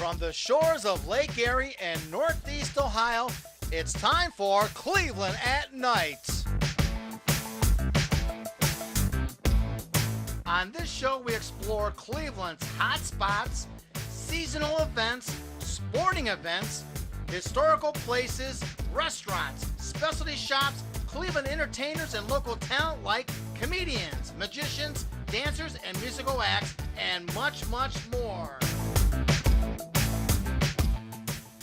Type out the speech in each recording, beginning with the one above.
From the shores of Lake Erie and Northeast Ohio, it's time for Cleveland at Night. On this show, we explore Cleveland's hot spots, seasonal events, sporting events, historical places, restaurants, specialty shops, Cleveland entertainers, and local talent like comedians, magicians, dancers, and musical acts, and much, much more.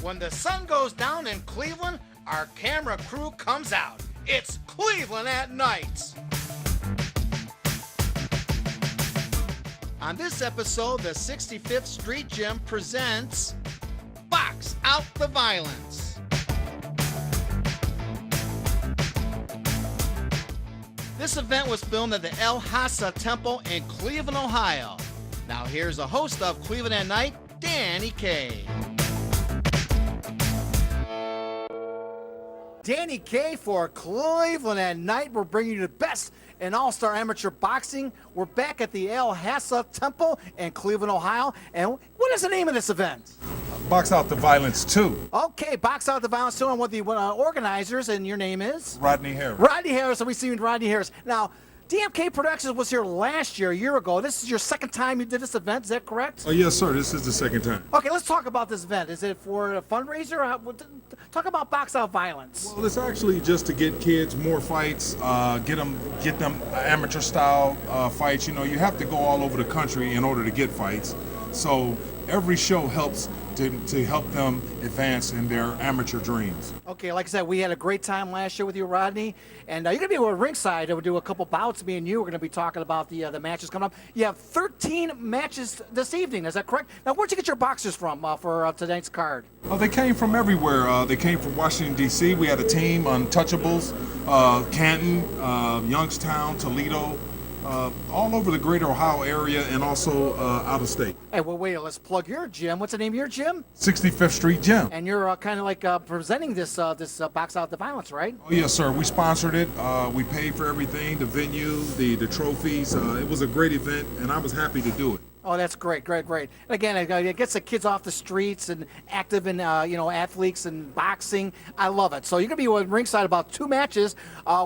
When the sun goes down in Cleveland, our camera crew comes out. It's Cleveland at Night. On this episode, the 65th Street Gym presents Box Out the Violence. This event was filmed at the El Hasa Temple in Cleveland, Ohio. Now here's the host of Cleveland at Night, Danny Kaye. Danny Kaye for Cleveland at Night. We're bringing you the best in all-star amateur boxing. We're back at the El Hasa Temple in Cleveland, Ohio. And what is the name of this event? Box Out the Violence 2. Okay, Box Out the Violence 2. I'm with the organizers, and your name is? Rodney Harris. Rodney Harris. So we see Rodney Harris. Now, DMK Productions was here last year, a year ago. This is your second time you did this event, is that correct? Oh, yes, sir. This is the second time. Okay, let's talk about this event. Is it for a fundraiser? Talk about Box Out Violence. Well, it's actually just to get kids more fights, get them amateur style fights. You know, you have to go all over the country in order to get fights. So every show helps to help them advance in their amateur dreams. Okay, like I said, we had a great time last year with you, Rodney, and you're going to be with Ringside. We'll do a couple bouts. Me and you are going to be talking about the matches coming up. You have 13 matches this evening, is that correct? Now, where'd you get your boxers from for tonight's card? Oh, they came from everywhere. They came from Washington, D.C. We had a team, Untouchables, Canton, Youngstown, Toledo, all over the greater Ohio area and also out of state. Hey, well, wait, let's plug your gym. What's the name of your gym? 65th Street Gym. And you're kind of like presenting this Box Out the Violence, right? Oh, yes, sir. We sponsored it. We paid for everything, the venue, the trophies. It was a great event, and I was happy to do it. Oh, that's great, great, great. And again, it gets the kids off the streets and active in, athletes and boxing. I love it. So you're going to be with Ringside about 2 matches.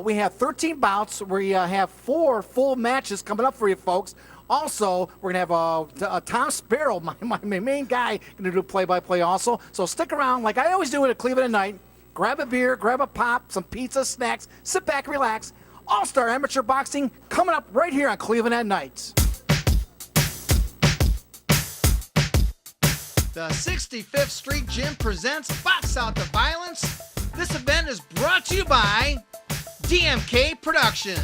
We have 13 bouts. We have 4 full matches coming up for you folks. Also, we're going to have Tom Sparrow, my main guy, going to do play-by-play also. So stick around like I always do it at Cleveland at Night. Grab a beer, grab a pop, some pizza, snacks, sit back, relax. All-Star Amateur Boxing coming up right here on Cleveland at Night. The 65th Street Gym presents Box Out the Violence. This event is brought to you by DMK Productions.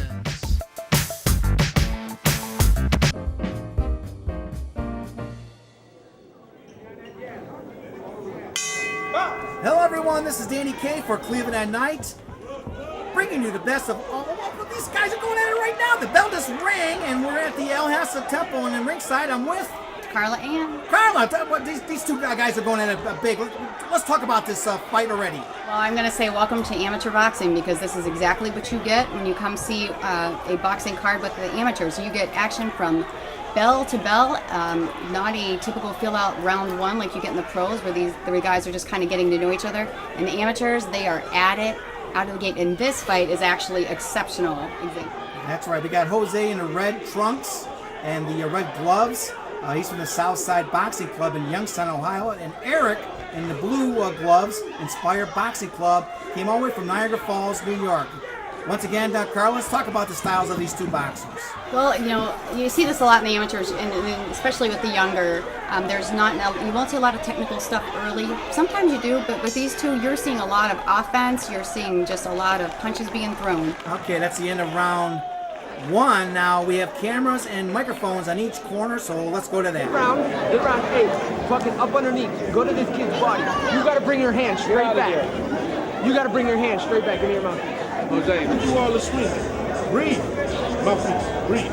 Hello everyone, this is Danny Kaye for Cleveland at Night. Bringing you the best of these guys are going at it right now. The bell just rang and we're at the El Hasa Temple and in Ringside I'm with Karla Ann. Karla, these 2 guys are going at it big. Let's talk about this fight already. Well, I'm going to say welcome to amateur boxing because this is exactly what you get when you come see a boxing card with the amateurs. You get action from bell to bell, not a typical fill-out round 1 like you get in the pros where these 3 guys are just kind of getting to know each other. And the amateurs, they are at it out of the gate. And this fight is actually exceptional. That's right. We got Jose in the red trunks and the red gloves. He's from the Southside Boxing Club in Youngstown, Ohio. And Eric in the blue gloves, Inspired Boxing Club, came all the way from Niagara Falls, New York. Once again, Karla, let's talk about the styles of these 2 boxers. Well, you see this a lot in the amateurs, and especially with the younger. You won't see a lot of technical stuff early. Sometimes you do, but with these 2, you're seeing a lot of offense. You're seeing just a lot of punches being thrown. Okay, that's the end of round 1. Now we have cameras and microphones on each corner, so let's go to that. Hit round 8, fucking up underneath. Go to this kid's body. You gotta bring your hand straight back. You gotta bring your hand straight back into your mouth. Jose, you do all the swinging. Breathe. Mouthpiece. Breathe.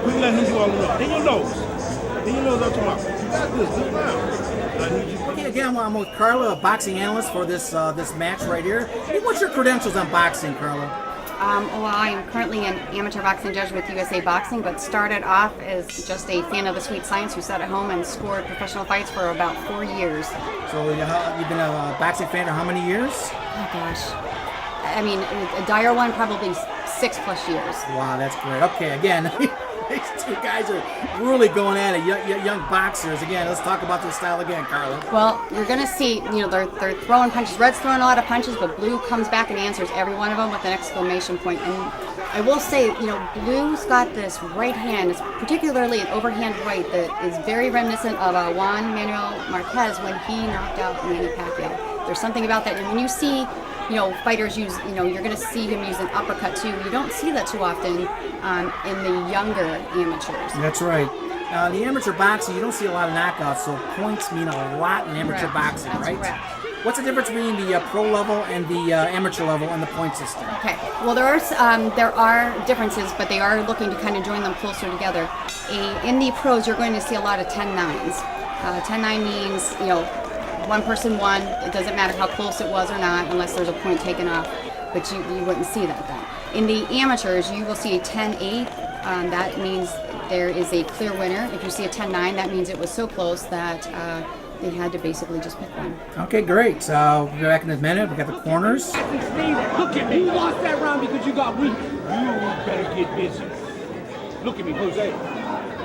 Quick, let him do all the run. In your nose. In your nose up to mouth. You got this. Good round. Okay, again, I'm with Karla, a boxing analyst for this match right here. Hey, what's your credentials on boxing, Karla? Well, I am currently an amateur boxing judge with USA Boxing, but started off as just a fan of the sweet science who sat at home and scored professional fights for about 4 years. So you've been a boxing fan for how many years? Oh gosh. I mean, a dire one, probably 6+ years. Wow, that's great. Okay, again, these two guys are really going at it. Young boxers. Again, let's talk about this style again, Karla. Well, you're going to see, they're throwing punches. Red's throwing a lot of punches, but Blue comes back and answers every one of them with an exclamation point. And I will say, Blue's got this right hand, it's particularly an overhand right, that is very reminiscent of Juan Manuel Marquez when he knocked out Manny Pacquiao. There's something about that. And when you see fighters use, you're going to see him use an uppercut too. You don't see that too often in the younger amateurs. That's right. The amateur boxing, you don't see a lot of knockouts, so points mean a lot in amateur boxing, That's right? correct. What's the difference between the pro level and the amateur level and the point system? Okay. Well, there are differences, but they are looking to kind of join them closer together. In the pros, you're going to see a lot of 10-9s. 10-9 means, one person won. It doesn't matter how close it was or not, unless there's a point taken off. But you wouldn't see that then. In the amateurs, you will see a 10-8. That means there is a clear winner. If you see a 10-9, that means it was so close that they had to basically just pick one. Okay, great. So we'll be back in a minute. We got the corners. Steve, look at me. You lost that round because you got weak. You better get busy. Look at me, Jose.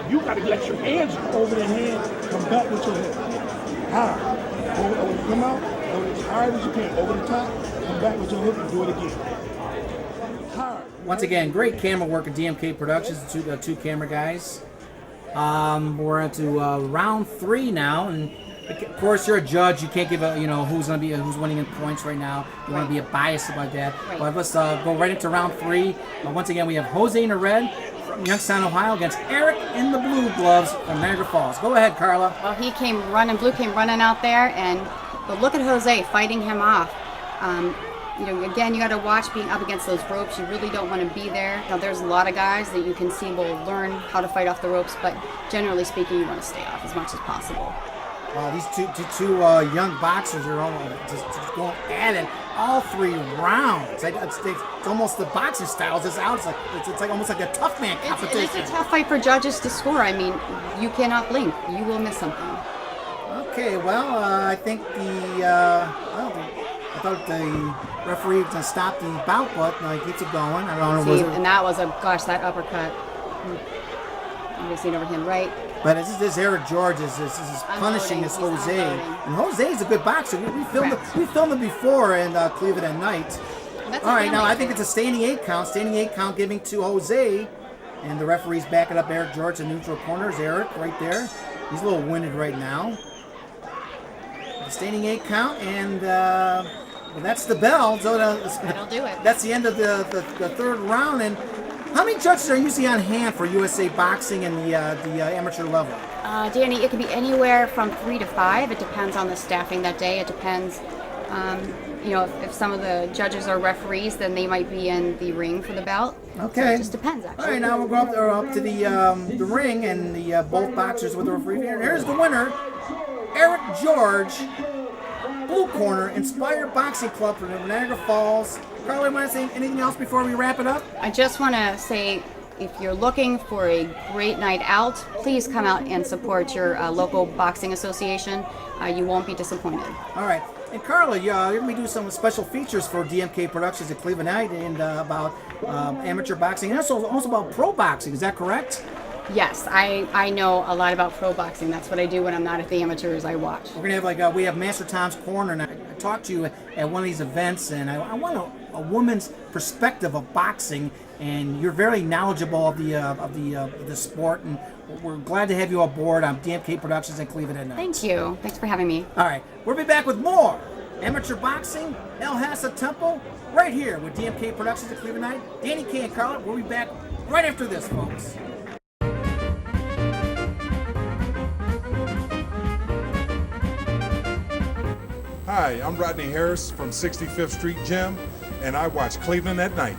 You got to let your hands go. Over the hand, come back with your head. Hard. Come out, go as hard as you can. Over the top, come back with your hook and do it again. Hard. Once again, great camera work at DMK Productions, the two camera guys. We're into round 3 now, and of course you're a judge. You can't give who's winning in points right now. You want to be biased about that. Right. But let's go right into round 3. Once again, we have Jose in the red from Youngstown, Ohio, against Eric in the blue gloves from Niagara Falls. Go ahead, Karla. Well, Blue came running out there, but look at Jose fighting him off. Again, you got to watch being up against those ropes. You really don't want to be there. Now, there's a lot of guys that you can see will learn how to fight off the ropes, but generally speaking, you want to stay off as much as possible. These two young boxers are all just going at it all 3 rounds. It's almost the boxing style. It's like almost like a tough man competition. It's a tough fight for judges to score. I mean, you cannot blink. You will miss something. Okay, well, I think I thought the referee was going to stop the bout, but he keeps it going. I don't know. And that was that uppercut. You see an overhand right. But this Eric George is punishing this Jose. And Jose is a good boxer. We filmed him before in Cleveland at night. All right, now I think it's a standing 8 count. Standing 8 count giving to Jose. And the referee's backing up Eric George in neutral corners. Eric right there. He's a little winded right now. The standing 8 count, and that's the bell. So That'll do it. That's the end of the 3rd round. And how many judges are usually on hand for USA Boxing and the amateur level? Danny, it could be anywhere from 3 to 5. It depends on the staffing that day. It depends. If some of the judges are referees, then they might be in the ring for the bout. Okay. So it just depends, actually. All right, now we'll go up to the ring and the both boxers with the referee. Here's the winner, Eric George, blue corner, Inspired Boxing Club from Niagara Falls. Karla, want to say anything else before we wrap it up? I just want to say, if you're looking for a great night out, please come out and support your local boxing association. You won't be disappointed. All right. And Karla, you're going to be doing some special features for DMK Productions at Cleveland Night and about amateur boxing and also about pro boxing. Is that correct? Yes, I know a lot about pro boxing. That's what I do when I'm not at the amateurs. I watch. We're going to have we have Master Tom's Corner, and I talked to you at one of these events, and I want a woman's perspective of boxing, and you're very knowledgeable of the sport, and we're glad to have you aboard on DMK Productions in Cleveland at night. Thank you. Thanks for having me. All right, we'll be back with more amateur boxing, El Hasa Temple, right here with DMK Productions at Cleveland night. Danny K and Karla, we'll be back right after this, folks. Hi, I'm Rodney Harris from 65th Street Gym, and I watch Cleveland at night.